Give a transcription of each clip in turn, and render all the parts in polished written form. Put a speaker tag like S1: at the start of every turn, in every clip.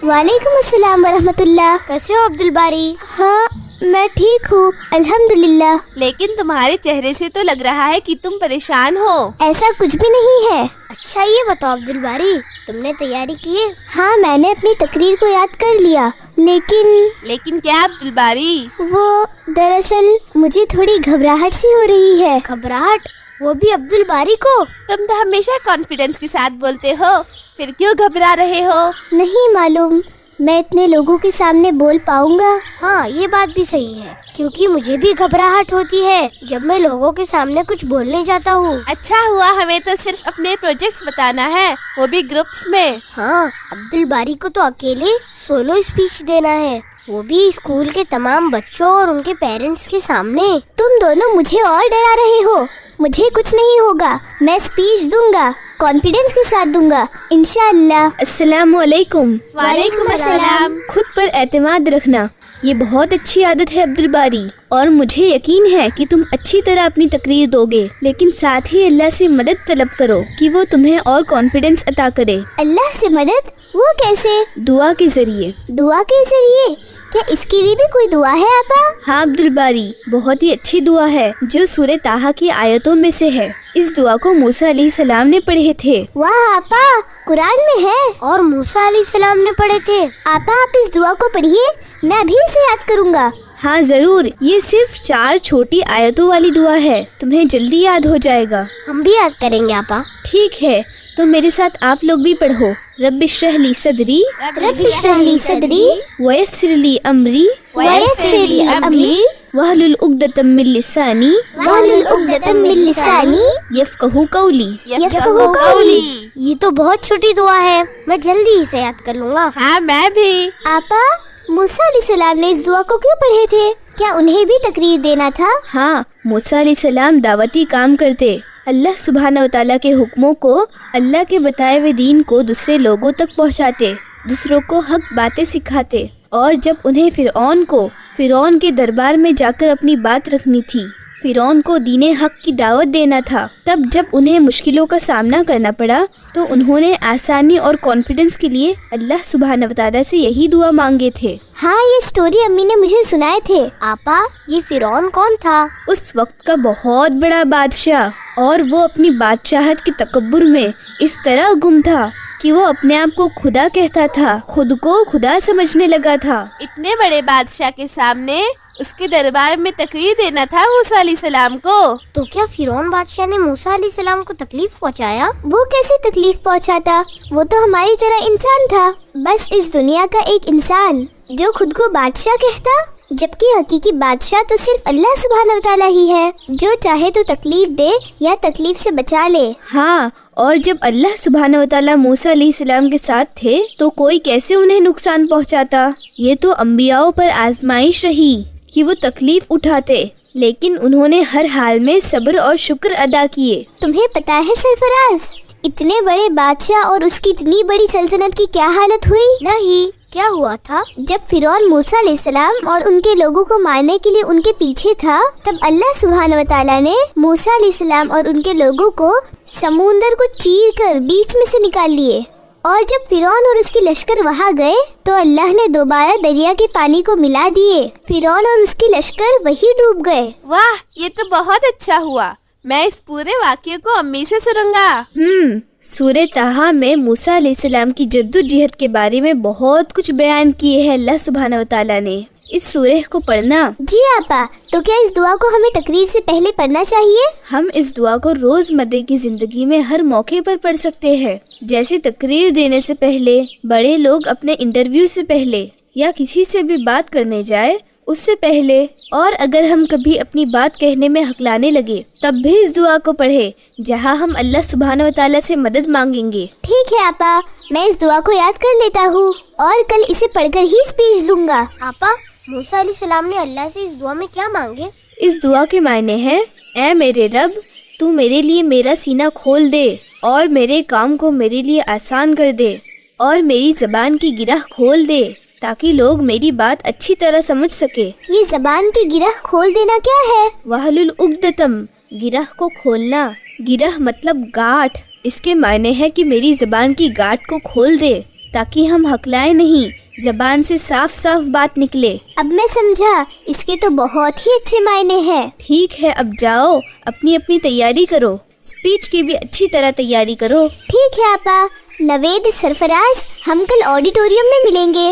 S1: वालेकुम अस्सलाम वरहमतुल्लाह।
S2: कैसे हो अब्दुल बारी?
S1: हाँ मैं ठीक हूँ अल्हम्दुलिल्लाह।
S3: लेकिन तुम्हारे चेहरे से तो लग रहा है कि तुम परेशान हो।
S1: ऐसा कुछ भी नहीं है।
S2: अच्छा ये बताओ अब्दुल बारी, तुमने तैयारी की है?
S1: हाँ मैंने अपनी तकरीर को याद कर लिया,
S3: लेकिन क्या अब्दुल बारी?
S1: वो दरअसल मुझे थोड़ी घबराहट सी हो रही है।
S2: घबराहट? वो भी अब्दुल बारी को?
S3: तुम तो हमेशा कॉन्फिडेंस के साथ बोलते हो, फिर क्यों घबरा रहे हो?
S1: नहीं मालूम मैं इतने लोगों के सामने बोल पाऊंगा।
S2: हाँ ये बात भी सही है, क्योंकि मुझे भी घबराहट होती है जब मैं लोगों के सामने कुछ बोलने जाता हूँ।
S3: अच्छा हुआ हमें तो सिर्फ अपने प्रोजेक्ट्स बताना है, वो भी ग्रुप्स में।
S2: हाँ अब्दुल बारी को तो अकेले सोलो स्पीच देना है, वो भी स्कूल के तमाम बच्चों और उनके पेरेंट्स के सामने।
S1: तुम दोनों मुझे और डरा रहे हो। मुझे कुछ नहीं होगा, मैं स्पीच दूंगा, कॉन्फिडेंस के साथ दूंगा इंशाअल्लाह।
S4: अस्सलामु अलैकुम।
S3: वालेकुम अस्सलाम।
S4: खुद पर एतमाद रखना ये बहुत अच्छी आदत है अब्दुल बारी, और मुझे यकीन है कि तुम अच्छी तरह अपनी तकरीर दोगे, लेकिन साथ ही अल्लाह से मदद तलब करो कि वो तुम्हें और कॉन्फिडेंस अता करे।
S1: अल्लाह से मदद? वो कैसे?
S4: दुआ के जरिए।
S1: दुआ के जरिए? क्या इसके लिए भी कोई दुआ है आपा?
S4: हाँ अब्दुल बारी, बहुत ही अच्छी दुआ है जो सूरह ताहा की आयतों में से है। इस दुआ को मूसा अलैहिस्सलाम ने पढ़े थे।
S1: वाह आपा, कुरान में है
S2: और मूसा अलैहिस्सलाम ने पढ़े थे।
S1: आपा आप इस दुआ को पढ़िए, मैं अभी इसे याद करूँगा।
S4: हाँ जरूर, ये सिर्फ 4 छोटी आयतों वाली दुआ है, तुम्हें जल्दी याद हो जाएगा।
S2: हम भी याद करेंगे आपा।
S4: ठीक है, तो मेरे साथ आप लोग भी पढ़ो। रब्बिश्रह ली सदरी
S1: रब्बिश्रह ली सदरी
S4: वयस्सिर ली अमरी
S1: वयस्सिर ली अमरी
S4: वहलुल उक़दतम मिन लिसानी
S1: वहलुल उक़दतम मिन लिसानी
S4: यफ़क़हू क़ौली।
S1: यफ़क़हू क़ौली।
S2: ये तो बहुत छोटी दुआ है, मैं जल्दी इसे याद कर लूँगा।
S3: हाँ मैं भी।
S1: आपा मूसा अलैहिस्सलाम ने इस दुआ को क्यों पढ़े थे? क्या उन्हें भी तकरीर देना था?
S4: हाँ, मूसा अलैहिस्सलाम दावती काम करते, अल्लाह सुब्हानहू व तआला के हुक्मों को, अल्लाह के बताए हुए दीन को दूसरे लोगों तक पहुँचाते, दूसरों को हक बातें सिखाते। और जब उन्हें फ़िरौन के दरबार में जाकर अपनी बात रखनी थी, फ़िरौन को दीने हक की दावत देना था, तब जब उन्हें मुश्किलों का सामना करना पड़ा तो उन्होंने आसानी और कॉन्फिडेंस के लिए अल्लाह सुब्हानहू व तआला से यही दुआ मांगे थे।
S1: हाँ ये स्टोरी अम्मी ने मुझे सुनाए थे।
S2: आपा ये फ़िरौन कौन था?
S4: उस वक्त का बहुत बड़ा बादशाह, और वो अपनी बादशाहत के तकब्बुर में इस तरह गुम था कि वो अपने आप को खुदा कहता था, खुद को खुदा समझने लगा था।
S3: इतने बड़े बादशाह के सामने उसके दरबार में तकरीर देना था मूसा अलैहिस्सलाम को।
S2: तो क्या फ़िरौन बादशाह ने मूसा अलैहिस्सलाम को तकलीफ पहुंचाया?
S1: वो कैसे तकलीफ पहुंचाता? वो तो हमारी तरह इंसान था, बस इस दुनिया का एक इंसान जो खुद को बादशाह कहता, जबकि हकीकी बादशाह तो सिर्फ अल्लाह सुब्हानहू व तआला ही है, जो चाहे तो तकलीफ दे या तकलीफ से बचा ले।
S4: हाँ, और जब अल्लाह सुब्हानहू व तआला मूसा अलैहिस्सलाम के साथ थे तो कोई कैसे उन्हें नुकसान पहुंचाता? ये तो अंबियाओं पर आजमाइश रही कि वो तकलीफ उठाते, लेकिन उन्होंने हर हाल में सब्र और शुक्र अदा किए।
S1: तुम्हें पता है सरफराज, इतने बड़े बादशाह और उसकी इतनी बड़ी सल्तनत की क्या हालत हुई?
S2: नहीं, क्या हुआ था?
S1: जब फ़िरौन मूसा अलैहिस्सलाम और उनके लोगों को मारने के लिए उनके पीछे था, तब अल्लाह सुब्हानहू व तआला ने मूसा अलैहिस्सलाम और उनके लोगों को समुंदर को चीर कर बीच में से निकाल लिए। और जब फ़िरौन और उसके लश्कर वहाँ गए तो अल्लाह ने दोबारा दरिया के पानी को मिला दिए। फ़िरौन और उसके लश्कर वही डूब गए।
S3: वाह, ये तो बहुत अच्छा हुआ। मैं इस पूरे वाक़ये को अम्मी से सुनूंगा।
S4: सूरह ताहा में मूसा अलैहिस्सलाम की जद्दोजहद के बारे में बहुत कुछ बयान किए हैं अल्लाह सुब्हानहू व तआला ने। इस सूरह को पढ़ना।
S1: जी आपा, तो क्या इस दुआ को हमें तकरीर से पहले पढ़ना चाहिए?
S4: हम इस दुआ को रोजमर्रा की जिंदगी में हर मौके पर पढ़ सकते हैं, जैसे तकरीर देने से पहले, बड़े लोग अपने इंटरव्यू से पहले, या किसी से भी बात करने जाए उससे पहले, और अगर हम कभी अपनी बात कहने में हकलाने लगे तब भी इस दुआ को पढ़े, जहां हम अल्लाह सुब्हानहू व तआला से मदद मांगेंगे।
S1: ठीक है आपा, मैं इस दुआ को याद कर लेता हूँ और कल इसे पढ़कर ही स्पीच दूंगा।
S2: आपा मूसा अलैहिस्सलाम ने अल्लाह से इस दुआ में क्या मांगे?
S4: इस दुआ के मायने हैं, ऐ मेरे रब, तू मेरे लिए मेरा सीना खोल दे और मेरे काम को मेरे लिए आसान कर दे, और मेरी ज़बान की गिरह खोल दे ताकि लोग मेरी बात अच्छी तरह समझ सके।
S1: ये ज़बान की गिरह खोल देना क्या है?
S4: वहलुल उक़दतम, गिरह को खोलना। गिरह मतलब गांठ। इसके मायने है कि मेरी ज़बान की गांठ को खोल दे ताकि हम हकलाएं नहीं, जबान से साफ साफ बात निकले।
S1: अब मैं समझा, इसके तो बहुत ही अच्छे मायने हैं।
S4: ठीक है, अब जाओ, अपनी अपनी तैयारी करो, स्पीच की भी अच्छी तरह तैयारी करो।
S1: ठीक है आपा। नवेद, सरफराज, हम कल ऑडिटोरियम में मिलेंगे।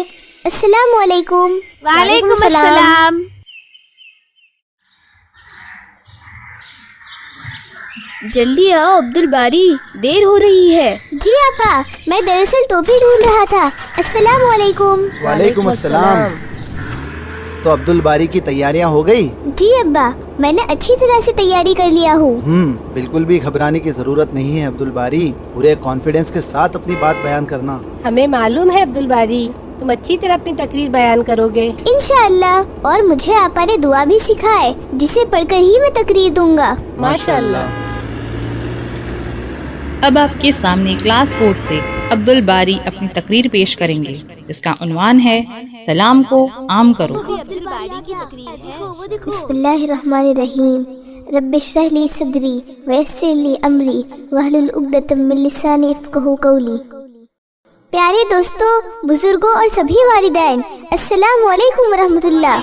S1: अस्सलाम वालेकुम।
S3: वालेकुम अस्सलाम।
S4: जल्दी आओ अब्दुल बारी, देर हो रही है।
S1: जी आपा, मैं दरअसल टोपी ढूंढ रहा था। अस्सलाम वालेकुम।
S5: वालेकुम अस्सलाम। तो अब्दुल बारी की तैयारियां हो गई?
S1: जी अब्बा, मैंने अच्छी तरह से तैयारी कर लिया हूँ।
S5: बिल्कुल भी घबराने की जरूरत नहीं है अब्दुल बारी। पूरे कॉन्फिडेंस के साथ अपनी बात बयान करना।
S6: हमें मालूम है अब्दुल बारी, तुम अच्छी तरह अपनी तकरीर बयान करोगे
S1: इंशाअल्लाह। और मुझे आपा ने दुआ भी सिखाए, जिसे पढ़कर ही मैं तकरीर दूंगा।
S6: माशाअल्लाह।
S7: अब आपके सामने क्लास 4 से अब्दुल बारी अपनी तकरीर पेश करेंगे, जिसका उन्वान है सलाम को आम करो।
S1: बिस्मिल्लाहिर्रहमानिर्रहीम। रब्बि इश्रह ली सदरी वयस्सिर ली अमरी वहलुल उक़दतम मिन लिसानी यफ़क़हू कौली। प्यारे दोस्तों, बुजुर्गों और सभी वालिदैन, अस्सलामु अलैकुम वरहमतुल्लाह।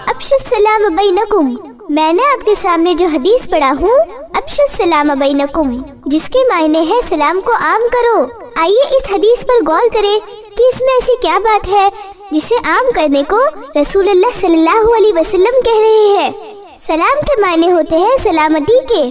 S1: अब्शुस सलाम बैनकुम। मैंने आपके सामने जो हदीस पढ़ा हूँ, अब्शुस सलाम बैनकुम, जिसके मायने है सलाम को आम करो। आइए इस हदीस पर गौर करें कि इसमें ऐसी क्या बात है जिसे आम करने को रसूलुल्लाह सल्लल्लाहु अलैहि वसल्लम कह रहे हैं। सलाम के मायने होते हैं सलामती के।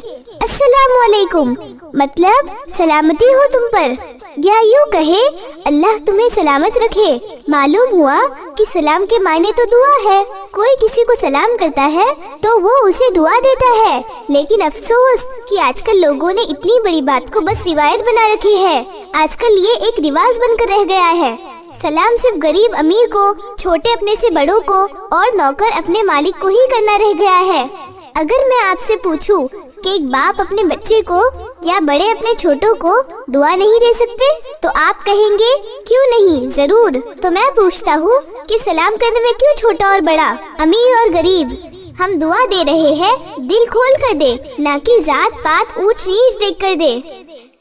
S1: अस्सलामु अलैकुम मतलब सलामती हो तुम पर, या यूँ कहे अल्लाह तुम्हें सलामत रखे। मालूम हुआ कि सलाम के मायने तो दुआ है। कोई किसी को सलाम करता है तो वो उसे दुआ देता है, लेकिन अफसोस कि आजकल लोगों ने इतनी बड़ी बात को बस रिवायत बना रखी है। आजकल ये एक रिवाज बनकर रह गया है। सलाम सिर्फ गरीब अमीर को, छोटे अपने से बड़ों को और नौकर अपने मालिक को ही करना रह गया है। अगर मैं आपसे पूछूं कि एक बाप अपने बच्चे को या बड़े अपने छोटों को दुआ नहीं दे सकते, तो आप कहेंगे क्यों नहीं, जरूर। तो मैं पूछता हूँ कि सलाम करने में क्यों छोटा और बड़ा, अमीर और गरीब, हम दुआ दे रहे हैं दिल खोल कर दे, ना कि जात पात ऊंच नीच देख कर दे।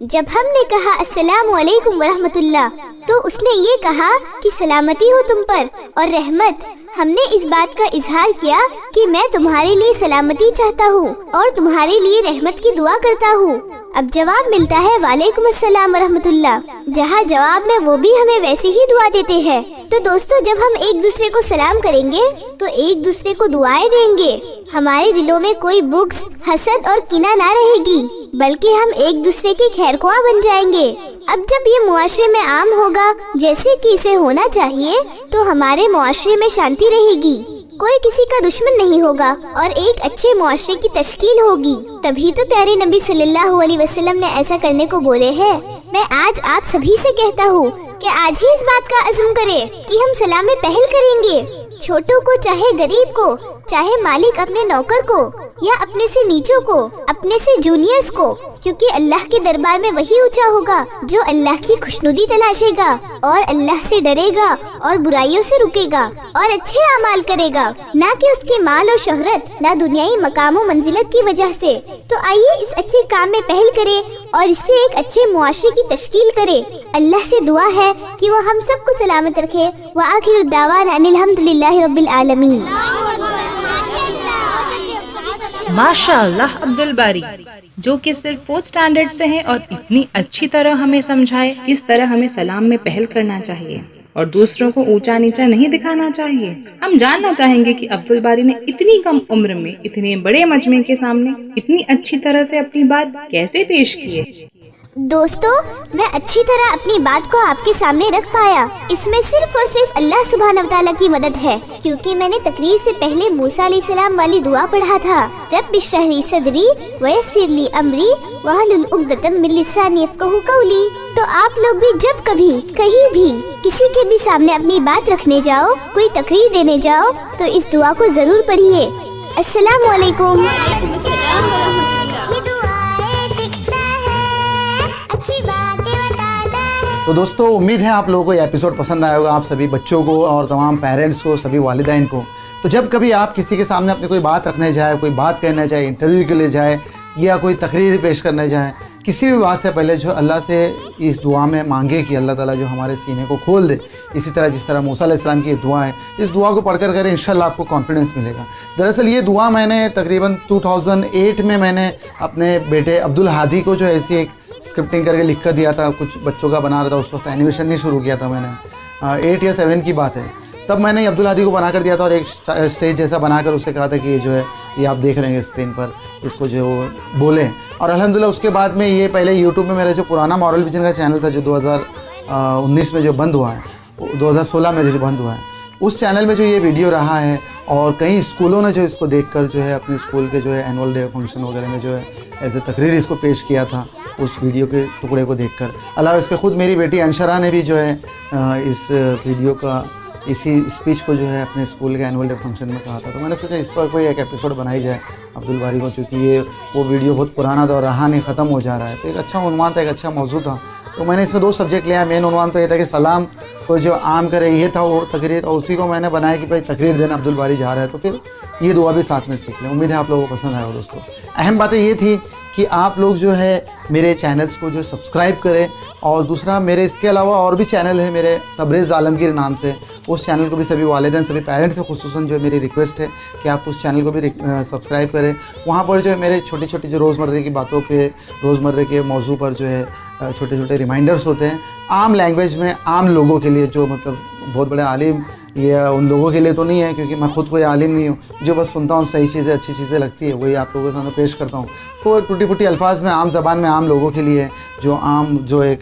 S1: जब हमने कहा अस्सलामु अलैकुम वरहमतुल्लाह, तो उसने ये कहा कि सलामती हो तुम पर और रहमत। हमने इस बात का इजहार किया कि मैं तुम्हारे लिए सलामती चाहता हूँ और तुम्हारे लिए रहमत की दुआ करता हूँ। अब जवाब मिलता है वालेकुम अस्सलाम वरहमतुल्लाह, जहाँ जवाब में वो भी हमें वैसे ही दुआ देते हैं। तो दोस्तों, जब हम एक दूसरे को सलाम करेंगे तो एक दूसरे को दुआएं देंगे। हमारे दिलों में कोई बुग़्ज़, हसद और किना ना रहेगी, बल्कि हम एक दूसरे के खैरख्वाह बन जाएंगे। अब जब ये मुआशरे में आम होगा जैसे कि इसे होना चाहिए, तो हमारे मुआशरे में शांति रहेगी, कोई किसी का दुश्मन नहीं होगा और एक अच्छे मुआशरे की तश्कील होगी। तभी तो प्यारे नबी सल्लल्लाहु अलैहि वसल्लम ने ऐसा करने को बोले हैं। मैं आज आप सभी से कहता हूँ कि आज ही इस बात का अज़्म करें कि हम सलाम में पहल करेंगे। छोटों को, चाहे गरीब को, चाहे मालिक अपने नौकर को या अपने से नीचों को, अपने से जूनियर्स को, क्योंकि अल्लाह के दरबार में वही ऊंचा होगा जो अल्लाह की खुशनुदी तलाशेगा और अल्लाह से डरेगा और बुराइयों से रुकेगा और अच्छे अमाल करेगा, ना कि उसके माल और शोहरत, ना दुनियाई मकाम और मंजिलत की वजह से। तो आइए इस अच्छे काम में पहल करें और इससे एक अच्छे मुआशरे की तश्कील करें। अल्लाह से दुआ है कि वो हम सबको सलामत रखे। व आखिर दावाना अनिल हम्दुलिल्लाहि रब्बिल आलमीन।
S7: माशाअल्लाह अब्दुल बारी, जो कि सिर्फ 4th स्टैंडर्ड से हैं और इतनी अच्छी तरह हमें समझाए किस तरह हमें सलाम में पहल करना चाहिए और दूसरों को ऊंचा नीचा नहीं दिखाना चाहिए। हम जानना चाहेंगे कि अब्दुल बारी ने इतनी कम उम्र में इतने बड़े मजमे के सामने इतनी अच्छी तरह से अपनी बात कैसे पेश की है।
S1: दोस्तों, मैं अच्छी तरह अपनी बात को आपके सामने रख पाया, इसमें सिर्फ और सिर्फ अल्लाह सुब्हानहू व तआला की मदद है, क्योंकि मैंने तकरीर से पहले मूसा अलैहिस्सलाम वाली दुआ पढ़ा था, रब्बि इश्रह ली सदरी वयस्सिर ली अमरी वहलुल उक़दतम मिन लिसानी यफ़क़हू क़ौली। तो आप लोग भी जब कभी कहीं भी किसी के भी सामने अपनी बात रखने जाओ, कोई तकरीर देने जाओ, तो इस दुआ को जरूर पढ़िए। अस्सलामु अलैकुम।
S5: तो दोस्तों, उम्मीद है आप लोगों को ये एपिसोड पसंद आया होगा, आप सभी बच्चों को और तमाम पेरेंट्स को, सभी वालिदैन को। तो जब कभी आप किसी के सामने अपनी कोई बात रखने जाए, कोई बात कहना चाहे, इंटरव्यू के लिए जाए या कोई तकरीर पेश करने जाए किसी भी बात से पहले जो अल्लाह से इस दुआ में मांगे कि अल्लाह ताला जो हमारे सीने को खोल दे, इसी तरह जिस तरह मूसा अलैहिस्सलाम की ये दुआ है, इस दुआ को पढ़कर करें, इंशाल्लाह आपको कॉन्फिडेंस मिलेगा। दरअसल ये दुआ मैंने तकरीबन 2008 में मैंने अपने बेटे अब्दुल हादी को जो ऐसी एक स्क्रिप्टिंग करके लिख कर दिया था, कुछ बच्चों का बना रहा था, उस वक्त एनिमेशन नहीं शुरू किया था मैंने, 8 या 7 की बात है। तब मैंने अब्दुल हादी को बना कर दिया था और एक स्टेज जैसा बनाकर उससे कहा था कि ये जो है ये आप देख रहे हैं स्क्रीन पर, इसको जो बोलें। और अल्हम्दुलिल्लाह उसके बाद में ये पहले यूट्यूब में मेरा जो पुराना मॉरल विजन का चैनल था जो 2019 में जो बंद हुआ है, 2016 में जो बंद हुआ है, उस चैनल में जो ये वीडियो रहा है और कई स्कूलों ने जो इसको देखकर जो है अपने स्कूल के जो है एनुअल डे फंक्शन वगैरह में जो है ऐसे तकरीर इसको पेश किया था, उस वीडियो के टुकड़े को देखकर। अलावा इसके ख़ुद मेरी बेटी अंशरा ने भी जो है इस वीडियो का, इसी स्पीच को जो है अपने स्कूल के एनुअल डे फंक्शन में कहा था। तो मैंने सोचा इस पर कोई एक एपिसोड बनाई जाए अब्दुल बारी को, चूँकि ये वो वीडियो बहुत पुराना था और रहा नहीं, ख़त्म हो जा रहा है। तो एक अच्छा उन्वान था, एक अच्छा मौजू था। तो मैंने इसमें 2 सब्जेक्ट लिया। मेन उन्वान तो ये था कि सलाम को जो आम करे, ये था वो तकरीर, और उसी को मैंने बनाया कि भाई तकरीर देना अब्दुल बारी जा रहा है, तो फिर ये दुआ भी साथ में सीख लें। उम्मीद है आप लोगों को पसंद आया हो। दोस्तों, अहम बातें ये थी कि आप लोग जो है मेरे चैनल्स को जो सब्सक्राइब करें, और दूसरा मेरे इसके अलावा और भी चैनल है मेरे तबरेज़ आलमगीर नाम से, उस चैनल को भी सभी वालिदैन, सभी पेरेंट्स से खुसूसन जो मेरी रिक्वेस्ट है कि आप उस चैनल को भी सब्सक्राइब करें। वहाँ पर जो है मेरे छोटी छोटी जो रोज़मर्रे की बातों पे, रोज़मर्रे के मौजू पर जो है छोटे छोटे रिमाइंडर्स होते हैं, आम लैंग्वेज में, आम लोगों के लिए, जो मतलब बहुत बड़े आलिम, ये उन लोगों के लिए तो नहीं है क्योंकि मैं खुद कोई आलिम नहीं हूँ, जो बस सुनता हूँ, सही चीज़ें, अच्छी चीज़ें लगती है वही आप लोगों के सामने पेश करता हूँ। तो टूटी फूटी अल्फाज में, आम ज़बान में, आम लोगों के लिए, जो आम जो एक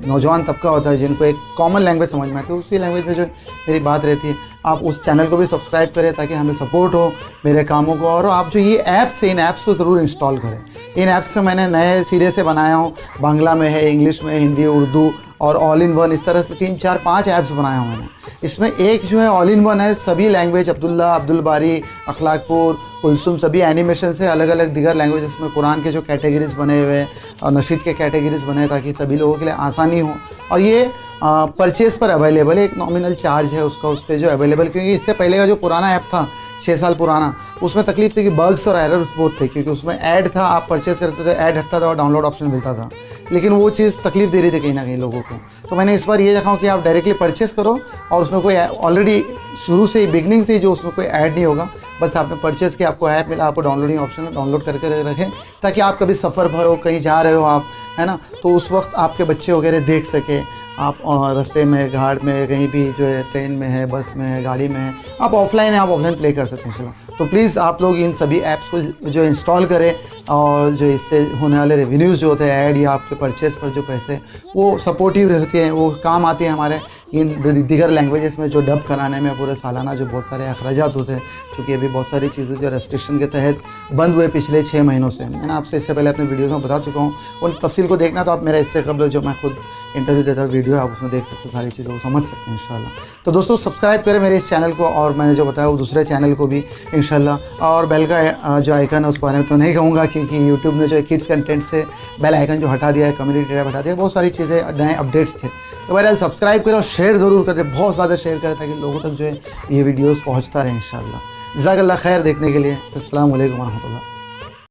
S5: नौजवान तबका होता है जिनको एक कॉमन लैंग्वेज समझ में आती है, उसी लैंग्वेज में जो मेरी बात रहती है। आप उस चैनल को भी सब्सक्राइब करें ताकि हमें सपोर्ट हो मेरे कामों को। और आप जो ये ऐप्स है, इन ऐप्स को ज़रूर इंस्टॉल करें। इन ऐप्स को मैंने नए सिरे से बनाया हूँ, बांग्ला में है, इंग्लिश में, हिंदी, उर्दू और ऑल इन वन, इस तरह से 3, 4, 5 ऐप्स बनाया हूँ मैंने। इसमें एक जो है ऑल इन वन है, सभी लैंग्वेज, अब्दुल्ला, अब्दुल बारी, अखलाकपुर, कुलसुम, सभी एनिमेशन से अलग अलग दिगर लैंग्वेजेस में कुरान के जो कैटेगरीज बने हुए और नशीद के कैटेगरीज बने ताकि सभी लोगों के लिए आसानी हो। और ये परचेज़ पर अवेलेबल है, एक नॉमिनल चार्ज है उसका, उस पर जो अवेलेबल, क्योंकि इससे पहले का जो पुराना ऐप था 6 साल पुराना, उसमें तकलीफ थी कि बग्स और एरर्स बहुत थे, क्योंकि उसमें ऐड था, आप परचेज़ करते थे, ऐड हटता था और डाउनलोड ऑप्शन मिलता था, लेकिन वो चीज़ तकलीफ दे रही थी कहीं ना कहीं लोगों को। तो मैंने इस बार ये रखा कि आप डायरेक्टली परचेज़ करो और उसमें कोई ऑलरेडी शुरू से ही, बिगनिंग से ही जो उसमें कोई ऐड नहीं होगा, बस आपने परचेज़ किया, आपको ऐप मिला, आपको डाउनलोडिंग ऑप्शन में डाउनलोड करके रखें ताकि आप कभी सफ़र भर हो, कहीं जा रहे हो आप, है ना, तो उस वक्त आपके बच्चे वगैरह देख सके, आप रास्ते में, घाट में, कहीं भी जो है, ट्रेन में है, बस में है, गाड़ी में है, आप ऑफलाइन है, आप ऑफलाइन प्ले कर सकते हैं इंशाल्लाह। तो प्लीज़ आप लोग इन सभी ऐप्स को जो इंस्टॉल करें, और जो इससे होने वाले रेवेन्यूज़ जो होते हैं, ऐड या आपके परचेज़ पर जो पैसे, वो सपोर्टिव रहते हैं, वो काम आते हैं हमारे इन दीगर लैंग्वेजेस में जो डब कराने में पूरे सालाना जो बहुत सारे अखराजात होते हैं, क्योंकि अभी बहुत सारी चीज़ें जो रेस्ट्रिक्शन के तहत बंद हुए पिछले 6 महीनों से, मैंने आपसे इससे पहले अपने वीडियो में बता चुका हूँ। उन तफसील को देखना तो आप मेरा इससे कबल जो मैं खुद इंटरव्यू देता हूँ वीडियो है, आप उसमें देख सकते हैं, सारी चीज़ों को समझ सकते हैं इंशाल्लाह। तो दोस्तों, सब्सक्राइब करें मेरे इस चैनल को, और मैंने जो बताया वो दूसरे चैनल को भी इंशाल्लाह। और बेल का जो आइकन है उस बारे में तो नहीं कहूँगा, क्योंकि यूट्यूब ने जो किड्स कंटेंट से बेल आइकन जो हटा दिया है, कम्युनिटी टैब हटा दिया, बहुत सारी चीज़ें, नए अपडेट्स थे। तो बहरहाल सब्सक्राइब करें और शेयर ज़रूर करें, बहुत ज़्यादा शेयर करें ताकि लोगों तक जो है ये वीडियोज़ पहुँचता रहे इंशाल्लाह। जज़ाकल्लाह खैर देखने के लिए। अस्सलाम वालेकुम व रहमतुल्लाह।